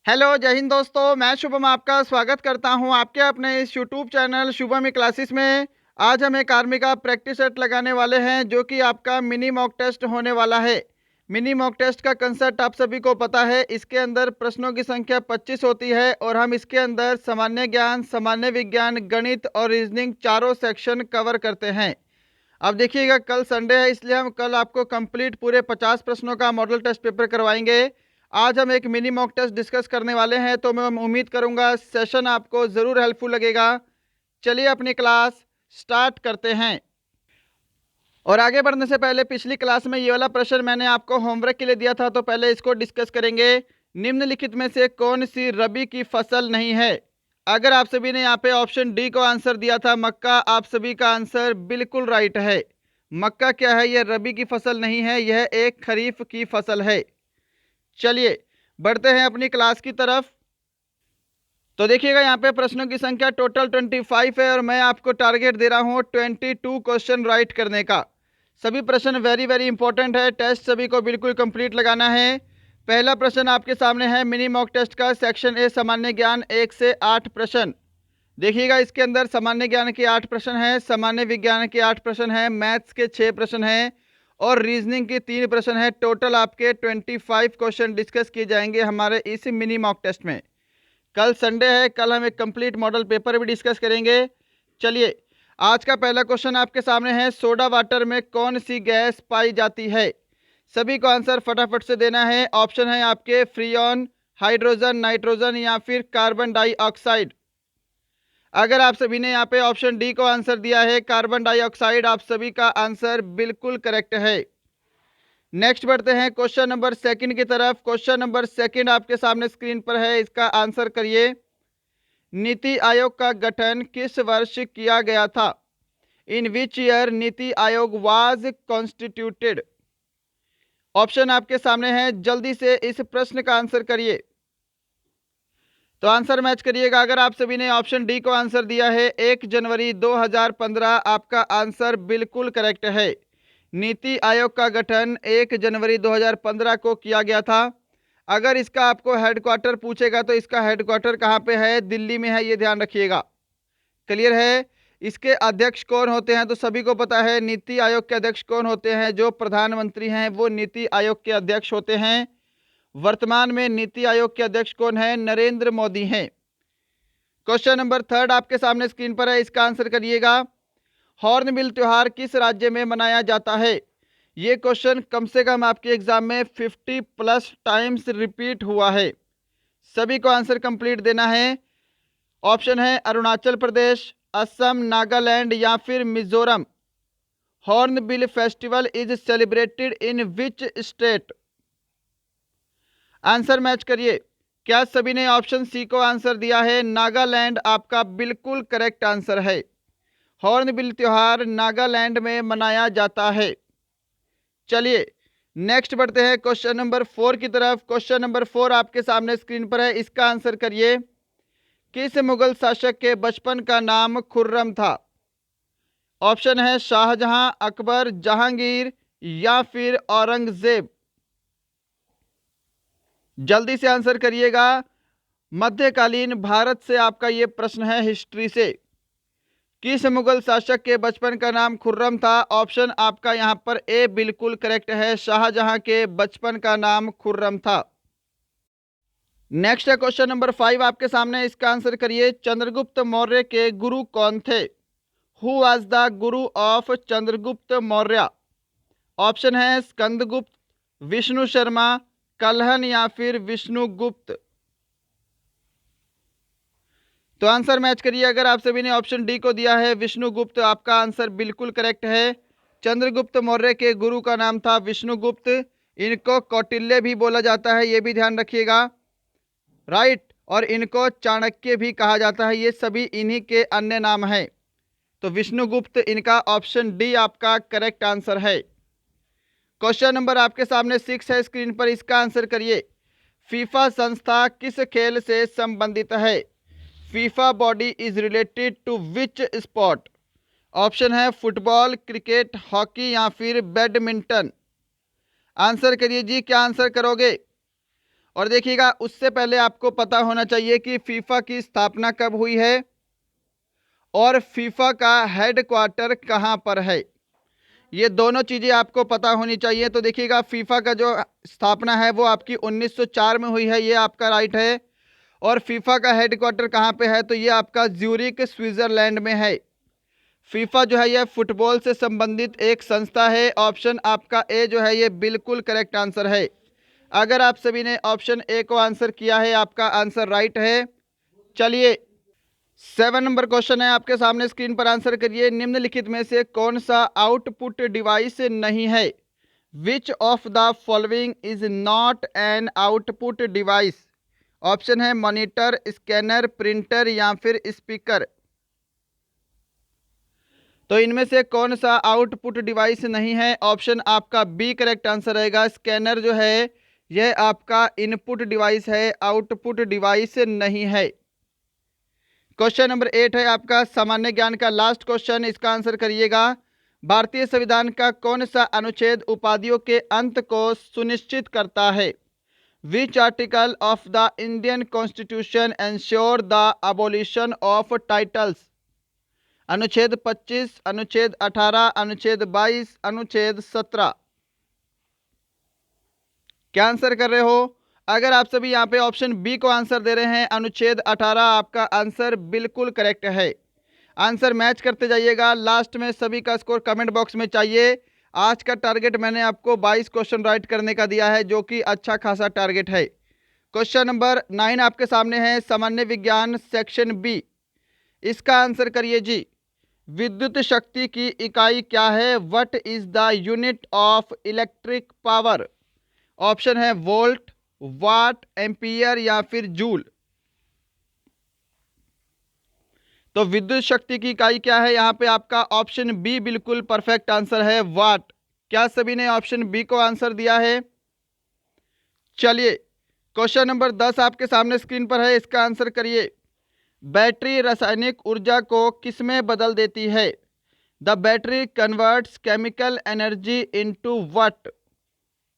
Hello, जय हिंद दोस्तों। मैं शुभम आपका स्वागत करता हूं आपके अपने इस यूट्यूब चैनल शुभम क्लासेस में। आज हम एक आर्मी का प्रैक्टिस सेट लगाने वाले हैं जो कि आपका मिनी मॉक टेस्ट होने वाला है। मिनी मॉक टेस्ट का कंसेप्ट आप सभी को पता है। इसके अंदर प्रश्नों की संख्या 25 होती है और हम इसके अंदर सामान्य ज्ञान, सामान्य विज्ञान, गणित और रीजनिंग चारों सेक्शन कवर करते हैं। अब देखिएगा, कल संडे है इसलिए हम कल आपको कंप्लीट पूरे 50 प्रश्नों का मॉडल टेस्ट पेपर करवाएंगे। आज हम एक मिनी मॉक टेस्ट डिस्कस करने वाले हैं, तो मैं उम्मीद करूंगा सेशन आपको ज़रूर हेल्पफुल लगेगा। चलिए अपनी क्लास स्टार्ट करते हैं। और आगे बढ़ने से पहले पिछली क्लास में ये वाला प्रश्न मैंने आपको होमवर्क के लिए दिया था, तो पहले इसको डिस्कस करेंगे। निम्नलिखित में से कौन सी रबी की फसल नहीं है? अगर आप सभी ने यहाँ पे ऑप्शन डी को आंसर दिया था मक्का, आप सभी का आंसर बिल्कुल राइट है। मक्का क्या है? यह रबी की फसल नहीं है, यह एक खरीफ की फसल है। चलिए बढ़ते हैं अपनी क्लास की तरफ। तो देखिएगा, यहाँ पे प्रश्नों की संख्या टोटल 25 है और मैं आपको टारगेट दे रहा हूँ 22 क्वेश्चन राइट करने का। सभी प्रश्न वेरी वेरी इंपॉर्टेंट है, टेस्ट सभी को बिल्कुल कंप्लीट लगाना है। पहला प्रश्न आपके सामने है मिनी मॉक टेस्ट का, सेक्शन ए सामान्य ज्ञान 1 से 8 प्रश्न। देखिएगा, इसके अंदर सामान्य ज्ञान के 8 प्रश्न हैं, सामान्य विज्ञान के 8 प्रश्न हैं, मैथ्स के 6 प्रश्न हैं और रीजनिंग के 3 प्रश्न हैं। टोटल आपके 25 क्वेश्चन डिस्कस किए जाएंगे हमारे इस मिनी मॉक टेस्ट में। कल संडे है, कल हम एक कंप्लीट मॉडल पेपर भी डिस्कस करेंगे। चलिए, आज का पहला क्वेश्चन आपके सामने है, सोडा वाटर में कौन सी गैस पाई जाती है? सभी को आंसर फटाफट से देना है। ऑप्शन है आपके फ्रीऑन, हाइड्रोजन, नाइट्रोजन या फिर कार्बन डाइऑक्साइड। अगर आप सभी ने यहाँ पे ऑप्शन डी को आंसर दिया है कार्बन डाइऑक्साइड, आप सभी का आंसर बिल्कुल करेक्ट है। नेक्स्ट बढ़ते हैं क्वेश्चन नंबर सेकंड की तरफ। क्वेश्चन नंबर सेकंड आपके सामने स्क्रीन पर है, इसका आंसर करिए। नीति आयोग का गठन किस वर्ष किया गया था? इन which year NITI Aayog was constituted? Option आपके सामने है, जल्दी से इस प्रश्न का आंसर करिए। तो आंसर मैच करिएगा। अगर आप सभी ने ऑप्शन डी को आंसर दिया है 1 जनवरी 2015, आपका आंसर बिल्कुल करेक्ट है। नीति आयोग का गठन 1 जनवरी 2015 को किया गया था। अगर इसका आपको हेडक्वार्टर पूछेगा तो इसका हेडक्वार्टर कहाँ पे है? दिल्ली में है, ये ध्यान रखिएगा। क्लियर है? इसके अध्यक्ष कौन होते हैं? तो सभी को पता है नीति आयोग के अध्यक्ष कौन होते हैं। जो प्रधानमंत्री हैं वो नीति आयोग के अध्यक्ष होते हैं। वर्तमान में नीति आयोग के अध्यक्ष कौन है? नरेंद्र मोदी हैं। क्वेश्चन नंबर थर्ड आपके सामने स्क्रीन पर है, इसका आंसर करिएगा। हॉर्नबिल त्योहार किस राज्य में मनाया जाता है? ये क्वेश्चन कम से कम आपके एग्जाम में 50+ टाइम्स रिपीट हुआ है। सभी को आंसर कंप्लीट देना है। ऑप्शन है अरुणाचल प्रदेश, असम, नागालैंड या फिर Mizoram. Hornbill festival is celebrated in which state? Answer match करिए। क्या सभी ने ऑप्शन सी को आंसर दिया है? नागालैंड आपका बिल्कुल करेक्ट आंसर है। हॉर्नबिल त्योहार नागालैंड में मनाया जाता है। चलिए नेक्स्ट बढ़ते हैं क्वेश्चन नंबर 4 की तरफ। क्वेश्चन नंबर 4 आपके सामने स्क्रीन पर है, इसका आंसर करिए। किस मुगल शासक के बचपन का नाम खुर्रम था? ऑप्शन है शाहजहां, अकबर, जहांगीर या फिर औरंगजेब। जल्दी से आंसर करिएगा। मध्यकालीन भारत से आपका ये प्रश्न है, हिस्ट्री से। किस मुगल शासक के बचपन का नाम खुर्रम था? ऑप्शन आपका यहाँ पर ए बिल्कुल करेक्ट है, शाहजहां के बचपन का नाम खुर्रम था। नेक्स्ट है क्वेश्चन नंबर 5 आपके सामने, इसका आंसर करिए। चंद्रगुप्त मौर्य के गुरु कौन थे? Who was the Guru of Chandragupta Maurya? Option है स्कंदगुप्त, विष्णु शर्मा, कलहन या फिर विष्णुगुप्त। तो आंसर मैच करिए। अगर आप सभी ने ऑप्शन डी को दिया है विष्णुगुप्त, आपका आंसर बिल्कुल करेक्ट है। चंद्रगुप्त मौर्य के गुरु का नाम था विष्णुगुप्त। इनको कौटिल्य भी बोला जाता है, ये भी ध्यान रखिएगा। राइट, और इनको चाणक्य भी कहा जाता है, ये सभी इन्हीं के अन्य नाम हैं। तो विष्णुगुप्त इनका ऑप्शन डी आपका करेक्ट आंसर है। क्वेश्चन नंबर आपके सामने 6 है स्क्रीन पर, इसका आंसर करिए। फीफा संस्था किस खेल से संबंधित है? FIFA body is related to which sport? Option है फुटबॉल, क्रिकेट, हॉकी या फिर बैडमिंटन। आंसर करिए जी, क्या आंसर करोगे? और देखिएगा उससे पहले आपको पता होना चाहिए कि फीफा की स्थापना कब हुई है और फीफा का हेडक्वार्टर कहाँ पर है। ये दोनों चीज़ें आपको पता होनी चाहिए। तो देखिएगा फीफा का जो स्थापना है वो आपकी 1904 में हुई है, ये आपका राइट है। और फीफा का हेडक्वार्टर कहाँ पे है, तो ये आपका ज्यूरिक स्विट्जरलैंड में है। फीफा जो है ये फुटबॉल से संबंधित एक संस्था है। ऑप्शन आपका ए जो है ये बिल्कुल करेक्ट आंसर है। अगर आप सभी ने ऑप्शन ए को आंसर किया है, आपका आंसर राइट है। चलिए 7 नंबर क्वेश्चन है आपके सामने, स्क्रीन पर आंसर करिए। निम्नलिखित में से कौन सा आउटपुट डिवाइस नहीं है? Which of the following is not an output device? Option है मॉनिटर, स्कैनर, प्रिंटर या फिर स्पीकर। तो इनमें से कौन सा आउटपुट डिवाइस नहीं है? ऑप्शन आपका बी करेक्ट आंसर रहेगा। स्कैनर जो है यह आपका इनपुट डिवाइस है, आउटपुट डिवाइस नहीं है। क्वेश्चन नंबर 8 है आपका सामान्य ज्ञान का लास्ट क्वेश्चन, इसका आंसर करिएगा। भारतीय संविधान का कौन सा अनुच्छेद उपाधियों के अंत को सुनिश्चित करता है? Which article of the Indian constitution ensure the abolition of titles? अनुच्छेद 25, अनुच्छेद 18, अनुच्छेद 22, अनुच्छेद 17। क्या आंसर कर रहे हो? अगर आप सभी यहाँ पे ऑप्शन बी को आंसर दे रहे हैं, अनुच्छेद 18, आपका आंसर बिल्कुल करेक्ट है। आंसर मैच करते जाइएगा। लास्ट में सभी का स्कोर कमेंट बॉक्स में चाहिए। आज का टारगेट मैंने आपको 22 क्वेश्चन राइट करने का दिया है, जो कि अच्छा खासा टारगेट है। क्वेश्चन नंबर 9 आपके सामने है, सामान्य विज्ञान सेक्शन बी, इसका आंसर करिए जी। विद्युत शक्ति की इकाई क्या है? What is the unit of electric power? Option है वोल्ट, वाट, एम्पियर या फिर जूल। तो विद्युत शक्ति की इकाई क्या है? यहाँ पे आपका ऑप्शन बी बिल्कुल परफेक्ट आंसर है, वाट। क्या सभी ने ऑप्शन बी को आंसर दिया है? चलिए क्वेश्चन नंबर 10 आपके सामने स्क्रीन पर है, इसका आंसर करिए। बैटरी रासायनिक ऊर्जा को किसमें बदल देती है? The battery converts chemical energy into what?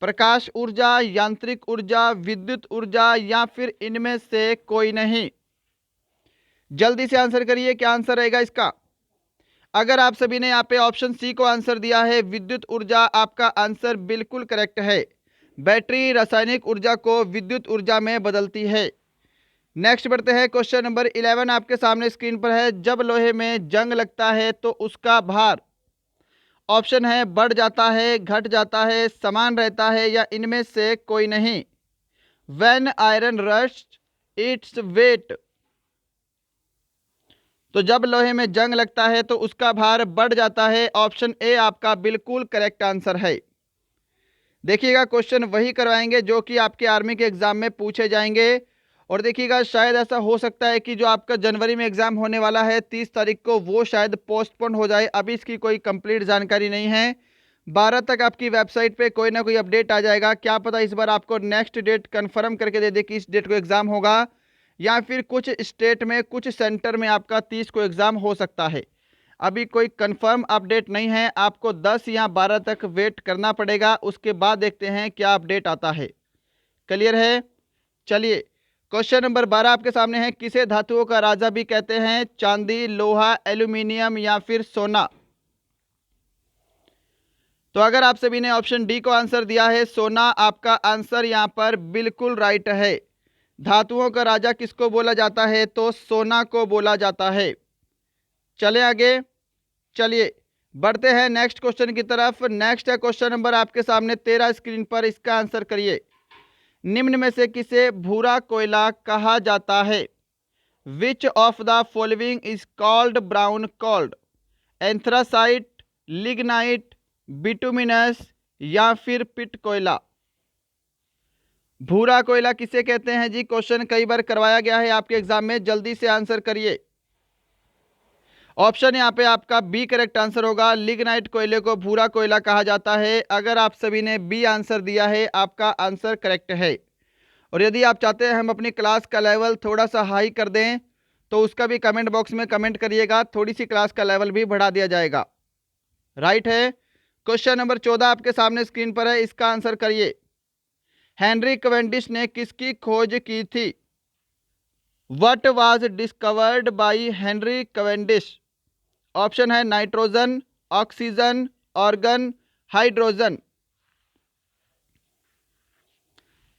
प्रकाश ऊर्जा, यांत्रिक ऊर्जा, विद्युत ऊर्जा या फिर इनमें से कोई नहीं? जल्दी से आंसर करिए, क्या आंसर रहेगा इसका? अगर आप सभी ने यहाँ पे ऑप्शन सी को आंसर दिया है, विद्युत ऊर्जा, आपका आंसर बिल्कुल करेक्ट है। बैटरी रासायनिक ऊर्जा को विद्युत ऊर्जा में बदलती है। नेक्स्ट बढ़ते हैं, क्वेश्चन नंबर 11 आपके सामने स्क्रीन पर है। जब लोहे में जंग लगता है तो उसका भार, ऑप्शन है बढ़ जाता है, घट जाता है, समान रहता है या इनमें से कोई नहीं? When iron rust its weight, तो जब लोहे में जंग लगता है तो उसका भार बढ़ जाता है। ऑप्शन ए आपका बिल्कुल करेक्ट आंसर है। देखिएगा क्वेश्चन वही करवाएंगे जो कि आपके आर्मी के एग्जाम में पूछे जाएंगे। और देखिएगा शायद ऐसा हो सकता है कि जो आपका जनवरी में एग्जाम होने वाला है 30 तारीख को, वो शायद पोस्टपोन हो जाए। अभी इसकी कोई कंप्लीट जानकारी नहीं है। 12 तक आपकी वेबसाइट पे कोई ना कोई अपडेट आ जाएगा। क्या पता इस बार आपको नेक्स्ट डेट कंफर्म करके दे दे कि इस डेट को एग्जाम होगा, या फिर कुछ स्टेट में, कुछ सेंटर में आपका 30 को एग्जाम हो सकता है। अभी कोई कंफर्म अपडेट नहीं है, आपको 10 या 12 तक वेट करना पड़ेगा। उसके बाद देखते हैं क्या अपडेट आता है। क्लियर है? चलिए क्वेश्चन नंबर 12 आपके सामने है। किसे धातुओं का राजा भी कहते हैं? चांदी, लोहा, एल्यूमिनियम या फिर सोना? तो अगर आप सभी ने ऑप्शन डी को आंसर दिया है, सोना, आपका आंसर यहां पर बिल्कुल राइट है। धातुओं का राजा किसको बोला जाता है? तो सोना को बोला जाता है। चले आगे, चलिए बढ़ते हैं नेक्स्ट क्वेश्चन की तरफ। नेक्स्ट है क्वेश्चन नंबर आपके सामने 13 स्क्रीन पर, इसका आंसर करिए। निम्न में से किसे भूरा कोयला कहा जाता है? Which of the following is called brown cold? Anthracite, lignite, bituminous या फिर पिट कोयला? भूरा कोयला किसे कहते हैं जी? क्वेश्चन कई बार करवाया गया है आपके एग्जाम में, जल्दी से आंसर करिए। ऑप्शन यहाँ पे आपका बी करेक्ट आंसर होगा। लिग्नाइट कोयले को भूरा कोयला कहा जाता है। अगर आप सभी ने बी आंसर दिया है, आपका आंसर करेक्ट है। और यदि आप चाहते हैं हम अपनी क्लास का लेवल थोड़ा सा हाई कर दें, तो उसका भी कमेंट बॉक्स में कमेंट करिएगा, थोड़ी सी क्लास का लेवल भी बढ़ा दिया जाएगा। राइट है। क्वेश्चन नंबर 14 आपके सामने स्क्रीन पर है, इसका आंसर करिए। हेनरी कैवेंडिश ने किसकी खोज की थी? What was discovered by Henry Cavendish? Option है nitrogen, oxygen, argon, hydrogen.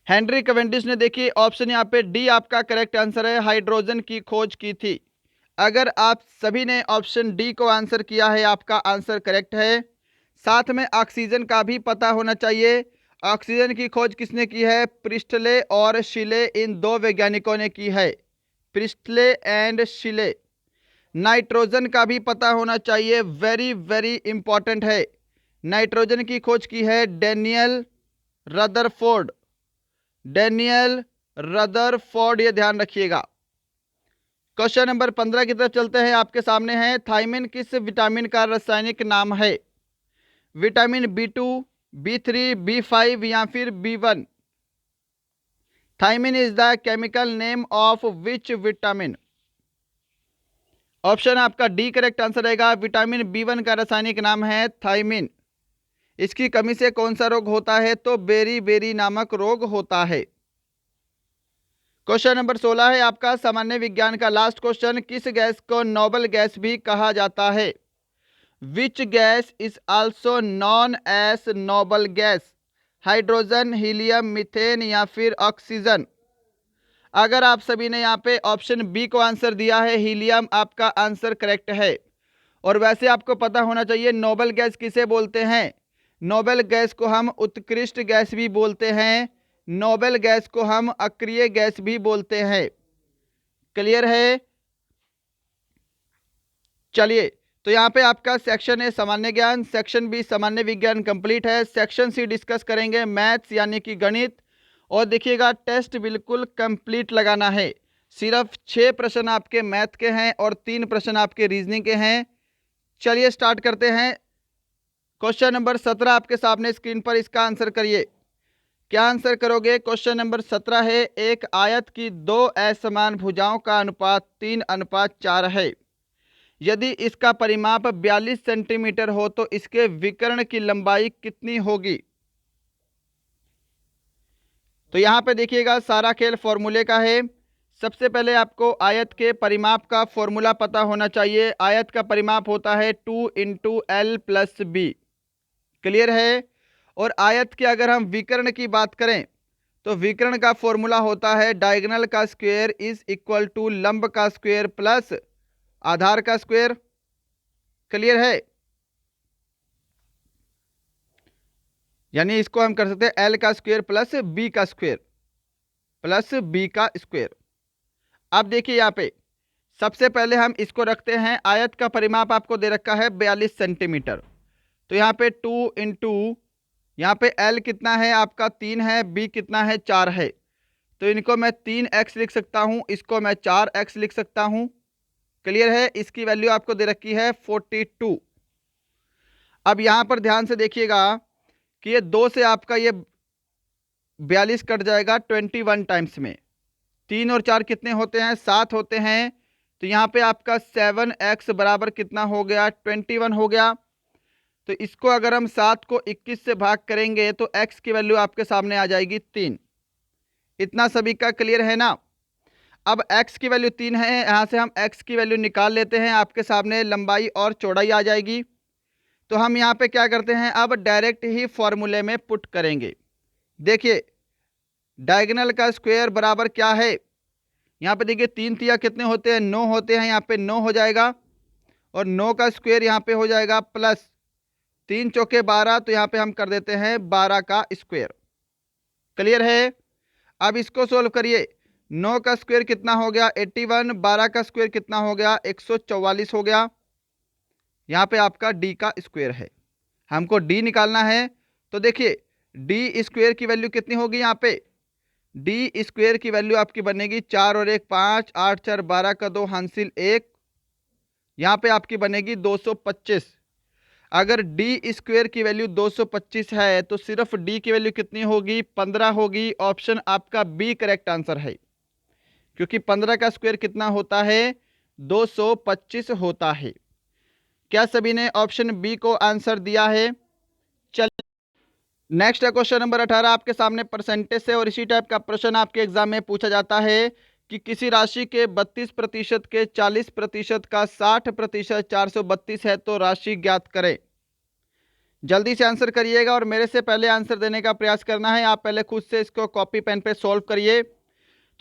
Henry Cavendish ने, देखिए ऑप्शन यहाँ पे डी आपका करेक्ट आंसर है, हाइड्रोजन की खोज की थी। अगर आप सभी ने ऑप्शन डी को आंसर किया है, आपका आंसर करेक्ट है। साथ में ऑक्सीजन का भी पता होना चाहिए। ऑक्सीजन की खोज किसने की है? प्रिस्टले और शिले, इन दो वैज्ञानिकों ने की है, प्रिस्टले एंड शिले। नाइट्रोजन का भी पता होना चाहिए, वेरी वेरी इंपॉर्टेंट है। नाइट्रोजन की खोज की है डेनियल रदरफोर्ड, डेनियल रदरफोर्ड, ये ध्यान रखिएगा। क्वेश्चन नंबर 15 की तरफ चलते हैं, आपके सामने है, थायमिन किस विटामिन का रासायनिक नाम है? विटामिन B2, B3, B5 या फिर B1? Thiamine is the chemical name of which vitamin? Option आपका डी करेक्ट आंसर रहेगा, विटामिन B1 का रासायनिक नाम है थायमिन। इसकी कमी से कौन सा रोग होता है? तो बेरी बेरी नामक रोग होता है। क्वेश्चन नंबर 16 है आपका सामान्य विज्ञान का लास्ट क्वेश्चन, किस गैस को नोबल गैस भी कहा जाता है? Which gas is also known as noble gas? Hydrogen, helium, methane या फिर ऑक्सीजन? अगर आप सभी ने यहाँ पे ऑप्शन बी को आंसर दिया है, हीलियम, आपका आंसर करेक्ट है। और वैसे आपको पता होना चाहिए नोबल गैस किसे बोलते हैं। नोबल गैस को हम उत्कृष्ट गैस भी बोलते हैं, नोबल गैस को हम अक्रिय गैस भी बोलते हैं। क्लियर है? चलिए, तो यहाँ पे आपका सेक्शन ए सामान्य ज्ञान, सेक्शन बी सामान्य विज्ञान कंप्लीट है। सेक्शन सी डिस्कस करेंगे मैथ्स यानी कि गणित। और देखिएगा टेस्ट बिल्कुल कंप्लीट लगाना है। सिर्फ 6 प्रश्न आपके मैथ के हैं और 3 प्रश्न आपके रीजनिंग के हैं। चलिए स्टार्ट करते हैं। क्वेश्चन नंबर 17 आपके सामने स्क्रीन पर, इसका आंसर करिए। क्या आंसर करोगे? क्वेश्चन नंबर 17 है, एक आयत की 2 असमान भुजाओं का अनुपात 3:4 है। यदि इसका परिमाप 42 सेंटीमीटर हो तो इसके विकर्ण की लंबाई कितनी होगी? तो यहां पे देखिएगा सारा खेल फॉर्मूले का है। सबसे पहले आपको आयत के परिमाप का फॉर्मूला पता होना चाहिए। आयत का परिमाप होता है 2 × L + B। क्लियर है? और आयत के अगर हम विकर्ण की बात करें तो विकर्ण का फॉर्मूला होता है डायगोनल का स्क्वायर इज इक्वल टू लंब का स्क्वायर प्लस आधार का स्क्वायर। क्लियर है? यानी इसको हम कर सकते हैं L का स्क्वायर प्लस B का स्क्वायर प्लस B का स्क्वायर। अब देखिए यहाँ पे सबसे पहले हम इसको रखते हैं, आयत का परिमाप आपको दे रखा है 42 सेंटीमीटर। तो यहाँ पे 2 × यहाँ पे L कितना है आपका 3 है, B कितना है 4 है। तो इनको मैं 3x लिख सकता हूँ, इसको मैं 4x लिख सकता हूँ। क्लियर है? इसकी वैल्यू आपको दे रखी है 42। अब यहाँ पर ध्यान से देखिएगा कि ये 2 से आपका ये 42 कट जाएगा 21 टाइम्स में। 3 और 4 कितने होते हैं? 7 होते हैं। तो यहाँ पे आपका 7x बराबर कितना हो गया? 21 हो गया। तो इसको अगर हम 7 को 21 से भाग करेंगे तो x की वैल्यू आपके सामने आ जाएगी 3। इतना सभी का क्लियर है ना? अब x की वैल्यू 3 है, यहाँ से हम x की वैल्यू निकाल लेते हैं। आपके सामने लंबाई और चौड़ाई आ जाएगी। तो हम यहाँ पे क्या करते हैं, अब डायरेक्ट ही फॉर्मूले में पुट करेंगे। देखिए डायगोनल का स्क्वायर बराबर क्या है? यहाँ पे देखिए 3 तिया कितने होते हैं? 9 होते हैं। यहाँ पे 9 हो जाएगा और 9 का स्क्वायर यहाँ पे हो जाएगा प्लस 3 चौके 12। तो यहाँ पे हम कर देते हैं 12 का स्क्वायर। क्लियर है? अब इसको सोल्व करिए। 9 का स्क्वायर कितना हो गया? 81। 12 का स्क्वायर कितना हो गया? 144 हो गया। यहाँ पे आपका डी का स्क्वायर है, हमको डी निकालना है। तो देखिए डी स्क्वायर की वैल्यू कितनी होगी? यहाँ पे डी स्क्वायर की वैल्यू आपकी बनेगी 4 और 1 5, 8 4 12 का 2 हासिल 1। यहाँ पे आपकी बनेगी 225। अगर डी स्क्वायर की वैल्यू 225 है तो सिर्फ डी की वैल्यू कितनी होगी? 15 होगी। ऑप्शन आपका बी करेक्ट आंसर है, क्योंकि 15 का स्क्वायर कितना होता है? 225 होता है। क्या सभी ने ऑप्शन बी को आंसर दिया है? चलिए नेक्स्ट है क्वेश्चन नंबर 18 आपके सामने परसेंटेज से, और इसी टाइप का प्रश्न आपके एग्जाम में पूछा जाता है कि किसी राशि के 32% के 40% का 60% 432 है तो राशि ज्ञात करें। जल्दी से आंसर करिएगा और मेरे से पहले आंसर देने का प्रयास करना है। आप पहले खुद से इसको कॉपी पेन पे सॉल्व करिए।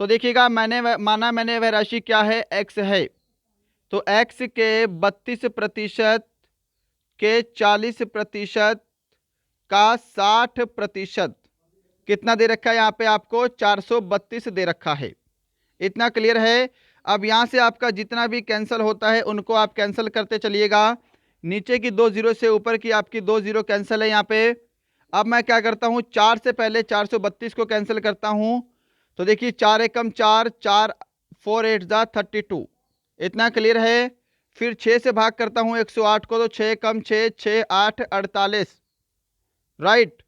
तो देखिएगा, मैंने वह राशि क्या है, एक्स है। तो एक्स के 32% के 40% का 60% कितना दे रखा है, यहाँ पे आपको 432 दे रखा है। इतना क्लियर है। अब यहाँ से आपका जितना भी कैंसिल होता है उनको आप कैंसिल करते चलिएगा। नीचे की 2 जीरो से ऊपर की आपकी 2 जीरो कैंसिल है यहाँ पे। अब मैं क्या करता हूँ, 4 से पहले 432 को कैंसिल करता हूँ। तो देखिए 4 एकम 4, 4 4 8 जा 32। इतना क्लियर है। फिर 6 से भाग करता हूँ 108 को, तो 6 कम 6, 6 8 48। राइट।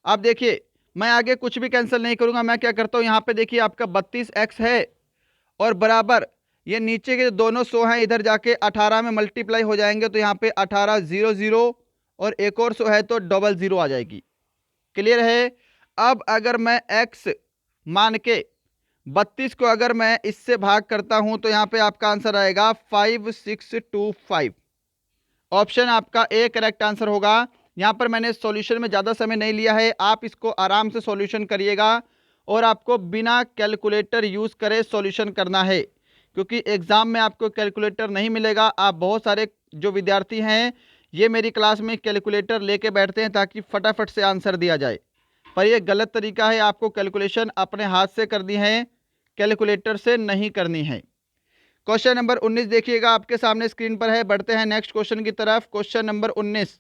अब देखिए मैं आगे कुछ भी कैंसिल नहीं करूंगा। मैं क्या करता हूं, यहाँ पे देखिए आपका 32x है और बराबर ये नीचे के दोनों 100 हैं, इधर जाके 18 में मल्टीप्लाई हो जाएंगे। तो यहाँ पे 18 0 0 और एक और 100 है तो डबल 0 आ जाएगी। क्लियर है। अब अगर मैं x मान के 32 को अगर मैं इससे भाग करता हूं तो यहाँ पे आपका आंसर आएगा 5625। ऑप्शन आपका ए करेक्ट आंसर होगा। यहाँ पर मैंने सॉल्यूशन में ज़्यादा समय नहीं लिया है, आप इसको आराम से सॉल्यूशन करिएगा और आपको बिना कैलकुलेटर यूज़ करे सॉल्यूशन करना है, क्योंकि एग्ज़ाम में आपको कैलकुलेटर नहीं मिलेगा। आप बहुत सारे जो विद्यार्थी हैं ये मेरी क्लास में कैलकुलेटर लेके बैठते हैं ताकि फटाफट से आंसर दिया जाए, पर यह गलत तरीका है। आपको कैलकुलेशन अपने हाथ से करनी है, कैलकुलेटर से नहीं करनी है। क्वेश्चन नंबर 19 देखिएगा आपके सामने स्क्रीन पर है। बढ़ते हैं नेक्स्ट क्वेश्चन की तरफ। Question number 19।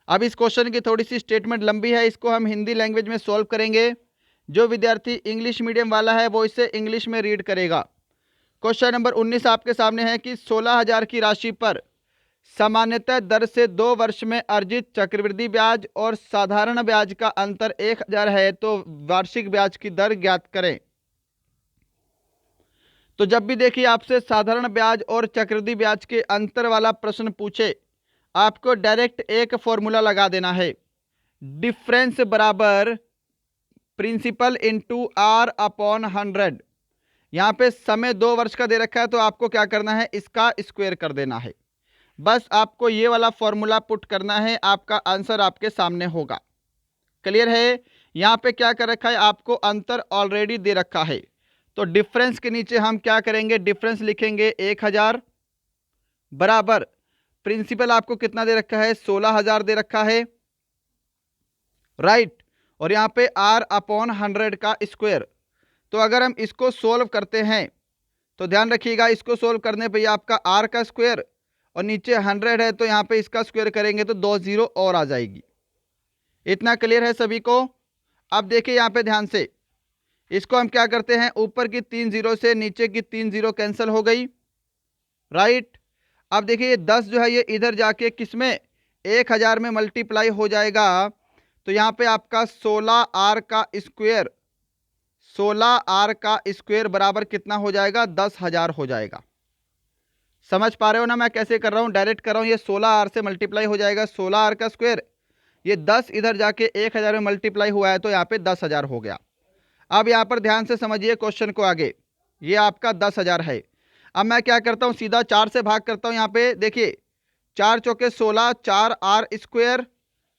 अब इस क्वेश्चन की थोड़ी सी स्टेटमेंट लंबी है, इसको हम हिंदी लैंग्वेज में सॉल्व करेंगे। जो विद्यार्थी इंग्लिश मीडियम वाला है वो इसे इंग्लिश में रीड करेगा। क्वेश्चन नंबर 19 आपके सामने है कि 16,000 की राशि पर सामान्यतः दर से 2 वर्ष में अर्जित चक्रवृद्धि ब्याज और साधारण ब्याज का अंतर 1,000 है तो वार्षिक ब्याज की दर ज्ञात करें। तो जब भी देखिए आपसे साधारण ब्याज और चक्रवृद्धि ब्याज के अंतर वाला प्रश्न पूछे, आपको डायरेक्ट एक फॉर्मूला लगा देना है, डिफरेंस बराबर प्रिंसिपल इंटू आर अपॉन 100। यहाँ पे समय 2 वर्ष का दे रखा है तो आपको क्या करना है, इसका स्क्वायर कर देना है। बस आपको ये वाला फॉर्मूला पुट करना है, आपका आंसर आपके सामने होगा। क्लियर है। यहाँ पे क्या कर रखा है, आपको अंतर ऑलरेडी दे रखा है, तो डिफरेंस के नीचे हम क्या करेंगे, डिफरेंस लिखेंगे 1,000 बराबर प्रिंसिपल आपको कितना दे रखा है, 16,000 दे रखा है। राइट। और यहाँ पे r अपॉन 100 का स्क्वायर। तो अगर हम इसको सोल्व करते हैं तो ध्यान रखिएगा, इसको सोल्व करने पे ये आपका r का स्क्वायर और नीचे 100 है तो यहाँ पे इसका स्क्वायर करेंगे तो 2 जीरो और आ जाएगी। इतना क्लियर है सभी को। अब देखिए यहाँ पे ध्यान से, इसको हम क्या करते हैं, ऊपर की 3 जीरो से नीचे की 3 जीरो कैंसिल हो गई। राइट। अब देखिए ये 10 जो है ये इधर जाके किसमें, 1,000 में मल्टीप्लाई हो जाएगा। तो यहाँ पे आपका 16r का स्क्वायर, 16r का स्क्वायर बराबर कितना हो जाएगा, 10,000 हो जाएगा। समझ पा रहे हो ना मैं कैसे कर रहा हूँ, डायरेक्ट कर रहा हूँ। ये 16r से मल्टीप्लाई हो जाएगा, 16r का स्क्वायर, ये 10 इधर जाके 1,000 में मल्टीप्लाई हुआ है तो यहाँ पे 10,000 हो गया। अब यहाँ पर ध्यान से समझिए क्वेश्चन को आगे, ये आपका 10,000 है। अब मैं क्या करता हूँ, सीधा 4 से भाग करता हूँ। यहाँ पे देखिए 4 चौके 16, 4r स्क्वायर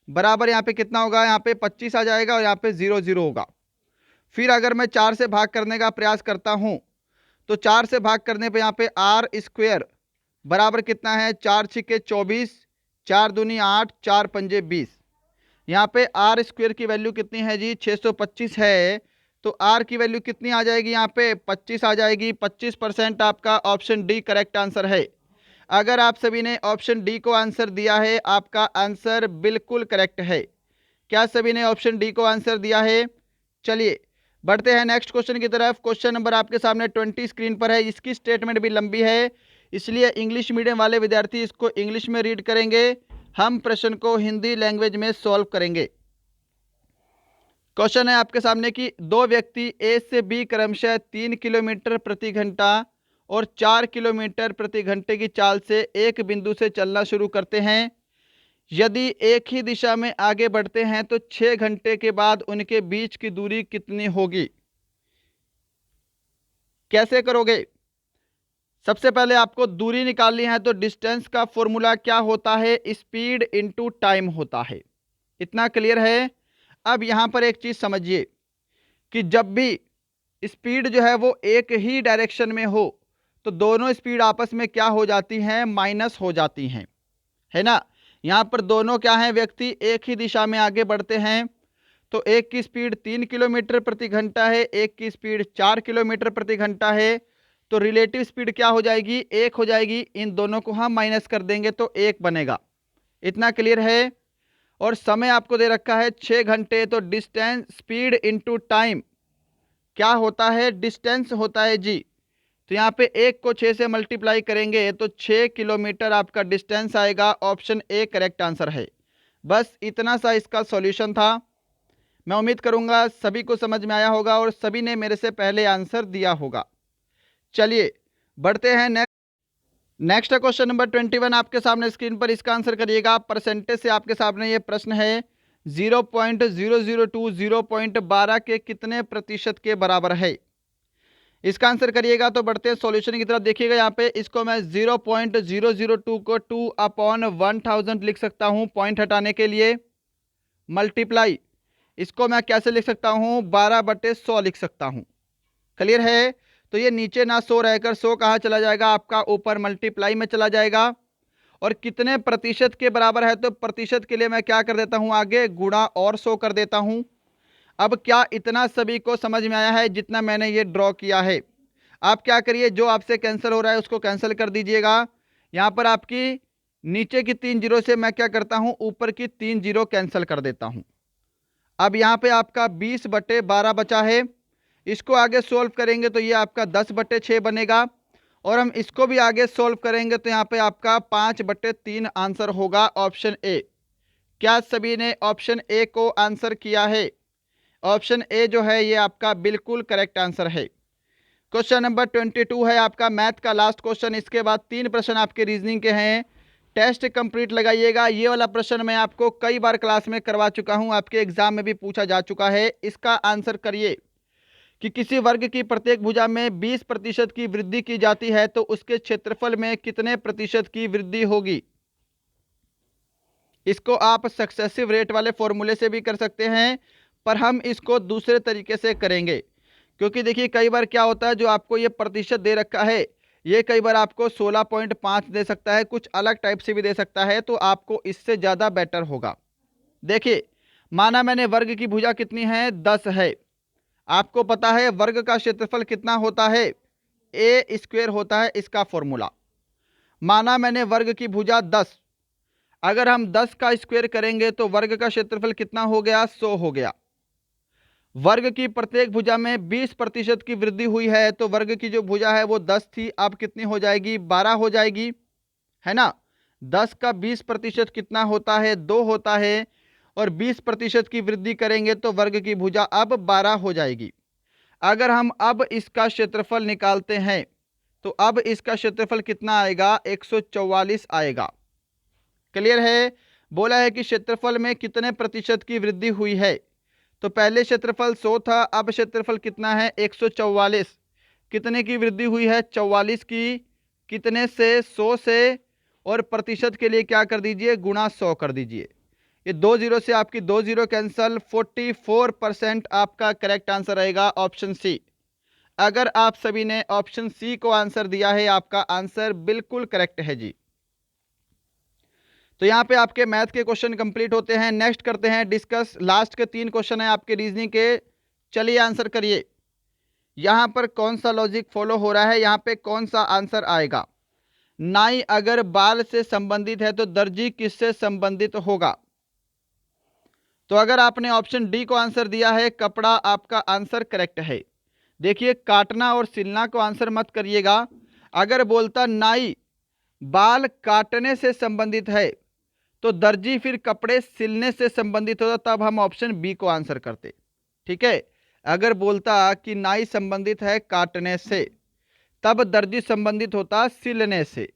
बराबर यहाँ पे कितना होगा, यहाँ पे 25 आ जाएगा और यहाँ पे 0 0 होगा। फिर अगर मैं 4 से भाग करने का प्रयास करता हूँ तो 4 से भाग करने पे यहाँ पे r स्क्वायर बराबर कितना है, 4 छिके 24, 4 दूनी 8, 4 पंजे 20। यहाँ पे r स्क्वायर की वैल्यू कितनी है जी, 625 है। तो r की वैल्यू कितनी आ जाएगी, यहाँ पे 25 आ जाएगी। 25% आपका ऑप्शन डी करेक्ट आंसर है। अगर आप सभी ने ऑप्शन डी को आंसर दिया है, आपका आंसर बिल्कुल करेक्ट है। क्या सभी ने ऑप्शन डी को आंसर दिया है? चलिए बढ़ते हैं नेक्स्ट क्वेश्चन की तरफ। क्वेश्चन नंबर आपके सामने 20 स्क्रीन पर है। इसकी स्टेटमेंट भी लंबी है, इसलिए इंग्लिश मीडियम वाले विद्यार्थी इसको इंग्लिश में रीड करेंगे, हम प्रश्न को हिंदी लैंग्वेज में सॉल्व करेंगे। क्वेश्चन है आपके सामने कि 2 व्यक्ति ए से बी क्रमशः 3 किलोमीटर प्रति घंटा और 4 किलोमीटर प्रति घंटे की चाल से एक बिंदु से चलना शुरू करते हैं। यदि एक ही दिशा में आगे बढ़ते हैं तो 6 घंटे के बाद उनके बीच की दूरी कितनी होगी? कैसे करोगे? सबसे पहले आपको दूरी निकालनी है तो डिस्टेंस का फॉर्मूला क्या होता है? स्पीड इनटू टाइम होता है। इतना क्लियर है? अब यहां पर एक चीज समझिए कि जब भी स्पीड जो है वो एक ही डायरेक्शन में हो तो दोनों स्पीड आपस में क्या हो जाती हैं? माइनस हो जाती हैं, है ना। यहां पर दोनों क्या हैं? व्यक्ति एक ही दिशा में आगे बढ़ते हैं तो एक की स्पीड 3 किलोमीटर प्रति घंटा है, एक की स्पीड 4 किलोमीटर प्रति घंटा है, तो रिलेटिव स्पीड क्या हो जाएगी? एक हो जाएगी। इन दोनों को हम माइनस कर देंगे तो एक बनेगा। इतना क्लियर है? और समय आपको दे रखा है 6 घंटे, तो डिस्टेंस स्पीड इनटू टाइम क्या होता है? डिस्टेंस होता है जी। तो यहाँ पे एक को 6 से मल्टीप्लाई करेंगे तो 6 किलोमीटर आपका डिस्टेंस आएगा। ऑप्शन ए करेक्ट आंसर है। बस इतना सा इसका सॉल्यूशन था। मैं उम्मीद करूंगा सभी को समझ में आया होगा और सभी ने मेरे से पहले आंसर दिया होगा। चलिए बढ़ते हैं नेक्स्ट क्वेश्चन नंबर 21 आपके सामने स्क्रीन पर। इसका आंसर करिएगा। परसेंटेज से आपके सामने ये प्रश्न है। 0.002 0.12 के कितने प्रतिशत के बराबर है? इसका आंसर करिएगा। तो बढ़ते हैं सॉल्यूशन की तरफ। देखिएगा यहाँ पे इसको मैं 0.002 को 2/1000 लिख सकता हूँ पॉइंट हटाने के लिए। मल्टीप्लाई इसको मैं कैसे लिख सकता हूँ? 12/100 लिख सकता हूँ। क्लियर है? तो ये नीचे ना 100 रहकर 100 कहाँ चला जाएगा? आपका ऊपर मल्टीप्लाई में चला जाएगा। और कितने प्रतिशत के बराबर है? तो प्रतिशत के लिए मैं क्या कर देता हूँ? आगे गुणा और 100 कर देता हूँ। अब क्या इतना सभी को समझ में आया है जितना मैंने ये ड्रॉ किया है? आप क्या करिए, जो आपसे कैंसिल हो रहा है उसको कैंसिल कर दीजिएगा। यहाँ पर आपकी नीचे की 3 जीरो से मैं क्या करता हूँ? ऊपर की 3 जीरो कैंसिल कर देता हूँ। अब यहाँ पे आपका 20/12 बचा है। इसको आगे सोल्व करेंगे तो ये आपका 10/6 बनेगा। और हम इसको भी आगे सोल्व करेंगे तो यहाँ पे आपका 5/3 आंसर होगा। Option A. क्या सभी ने ऑप्शन ए को आंसर किया है? ऑप्शन ए जो है ये आपका बिल्कुल करेक्ट आंसर है। क्वेश्चन नंबर 22 है आपका मैथ का लास्ट क्वेश्चन। इसके बाद 3 प्रश्न आपके रीजनिंग के हैं। टेस्ट कंप्लीट लगाइएगा। ये वाला प्रश्न मैं आपको कई बार क्लास में करवा चुका हूं, आपके एग्जाम में भी पूछा जा चुका है। इसका आंसर करिए कि किसी वर्ग की प्रत्येक भुजा में 20% की वृद्धि की जाती है तो उसके क्षेत्रफल में कितने प्रतिशत की वृद्धि होगी? इसको आप सक्सेसिव रेट वाले फॉर्मूले से भी कर सकते हैं, पर हम इसको दूसरे तरीके से करेंगे। क्योंकि देखिए कई बार क्या होता है, जो आपको ये प्रतिशत दे रखा है ये कई बार आपको 16.5 दे सकता है, कुछ अलग टाइप से भी दे सकता है, तो आपको इससे ज़्यादा बेटर होगा। देखिए माना मैंने वर्ग की भुजा कितनी है? 10 है। आपको पता है वर्ग का क्षेत्रफल कितना होता है? ए स्क्वेयर होता है इसका फॉर्मूला। माना मैंने वर्ग की भुजा 10, अगर हम 10 का स्क्वायर करेंगे तो वर्ग का क्षेत्रफल कितना हो गया? 100 हो गया। वर्ग की प्रत्येक भुजा में 20% की वृद्धि हुई है तो वर्ग की जो भुजा है वो 10 थी, अब कितनी हो जाएगी? 12 हो जाएगी, है ना। 10 का 20% कितना होता है? 2 होता है। और 20% की वृद्धि करेंगे तो वर्ग की भुजा अब 12 हो जाएगी। अगर हम अब इसका क्षेत्रफल निकालते हैं तो अब इसका क्षेत्रफल कितना आएगा? 144 आएगा। क्लियर है? बोला है कि क्षेत्रफल में कितने प्रतिशत की वृद्धि हुई है। तो पहले क्षेत्रफल 100 था, अब क्षेत्रफल कितना है? 144। कितने की वृद्धि हुई है? 44 की। कितने से? 100 से। और प्रतिशत के लिए क्या कर दीजिए? गुणा 100 कर दीजिए। ये 2 जीरो से आपकी 2 जीरो कैंसल। 44% आपका करेक्ट आंसर रहेगा ऑप्शन सी। अगर आप सभी ने ऑप्शन सी को आंसर दिया है आपका आंसर बिल्कुल करेक्ट है जी। तो यहाँ पे आपके मैथ के क्वेश्चन कंप्लीट होते हैं। नेक्स्ट करते हैं डिस्कस। लास्ट के 3 क्वेश्चन है आपके रीजनिंग के। चलिए आंसर करिए। यहाँ पर कौन सा लॉजिक फॉलो हो रहा है? यहाँ पे कौन सा आंसर आएगा? नाई अगर बाल से संबंधित है तो दर्जी किससे संबंधित होगा? तो अगर आपने ऑप्शन डी को आंसर दिया है कपड़ा, आपका आंसर करेक्ट है। देखिए काटना और सिलना को आंसर मत करिएगा। अगर बोलता नाई बाल काटने से संबंधित है तो दर्जी फिर कपड़े सिलने से संबंधित होता, तब हम ऑप्शन बी को आंसर करते। ठीक है। अगर बोलता कि नाई संबंधित है काटने से, तब दर्जी संबंधित होता सिलने से।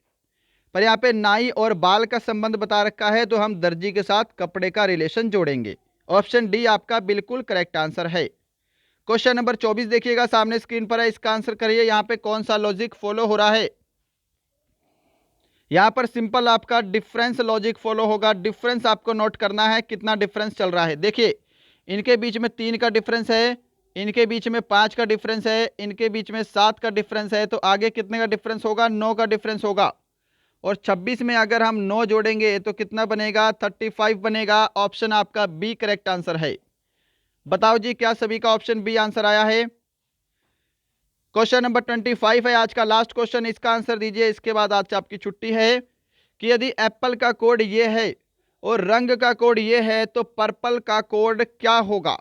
पर यहाँ पे नाई और बाल का संबंध बता रखा है, तो हम दर्जी के साथ कपड़े का रिलेशन जोड़ेंगे। ऑप्शन डी आपका बिल्कुल करेक्ट आंसर है। क्वेश्चन नंबर 24 देखिएगा, सामने स्क्रीन पर है, इसका आंसर करिए। यहाँ पे कौन सा लॉजिक फॉलो हो रहा है? यहाँ पर सिंपल आपका डिफरेंस लॉजिक फॉलो होगा। डिफरेंस आपको नोट करना है, कितना डिफरेंस चल रहा है। देखिए, इनके बीच में 3 का डिफरेंस है, इनके बीच में 5 का डिफरेंस है, इनके बीच में 7 का डिफरेंस है, तो आगे कितने का डिफरेंस होगा? 9 का डिफरेंस होगा। और 26 में अगर हम 9 जोड़ेंगे तो कितना बनेगा? 35 बनेगा। ऑप्शन आपका बी करेक्ट आंसर है। बताओ जी, क्या सभी का ऑप्शन बी आंसर आया है? क्वेश्चन नंबर 25 है आज का लास्ट क्वेश्चन, इसका आंसर दीजिए, इसके बाद आज से आपकी छुट्टी है। कि यदि एप्पल का कोड ये है और रंग का कोड ये है, तो पर्पल का कोड क्या होगा?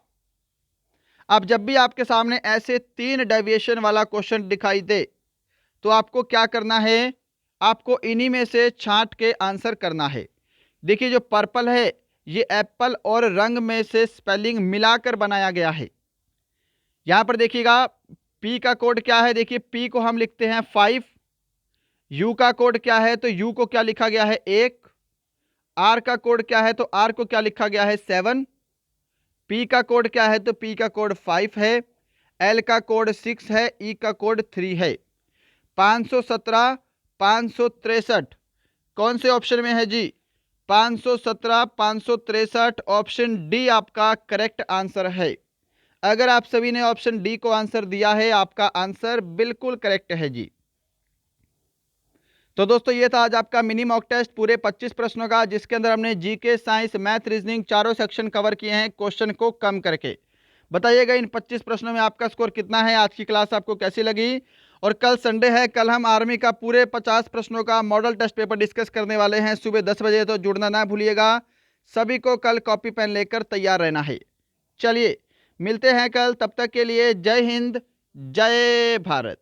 अब जब भी आपके सामने ऐसे 3 डेविएशन वाला क्वेश्चन दिखाई दे, तो आपको क्या करना है? आपको इन्हीं में से छांट के आंसर करना है। देखिए, जो पर्पल है ये एप्पल और रंग में से स्पेलिंग मिलाकर बनाया गया है। यहां पर देखिएगा, पी का कोड क्या है? देखिए, पी को हम लिखते हैं 5। यू का कोड क्या है? तो यू को क्या लिखा गया है? 1। आर का कोड क्या है? तो आर को क्या लिखा गया है? 7। पी का कोड क्या है? तो पी का कोड 5 है। एल का कोड 6 है। ई का कोड 3 है। 517, 563 कौन से ऑप्शन में है जी? 517, 563 ऑप्शन डी आपका करेक्ट आंसर है। अगर आप सभी ने ऑप्शन डी को आंसर दिया है, आपका आंसर बिल्कुल करेक्ट है जी। तो दोस्तों, ये था आज आपका मिनी मॉक टेस्ट पूरे 25 प्रश्नों का, जिसके अंदर हमने जीके, साइंस, मैथ, रीजनिंग चारों सेक्शन कवर किए हैं क्वेश्चन को कम करके। बताइएगा इन 25 प्रश्नों में आपका स्कोर कितना है? आज की क्लास आपको कैसी लगी? और कल संडे है, कल हम आर्मी का पूरे 50 प्रश्नों का मॉडल टेस्ट पेपर डिस्कस करने वाले हैं सुबह 10 बजे, तो जुड़ना ना भूलिएगा। सभी को कल कॉपी पेन लेकर तैयार रहना है। चलिए, मिलते हैं कल, तब तक के लिए जय हिंद, जय भारत।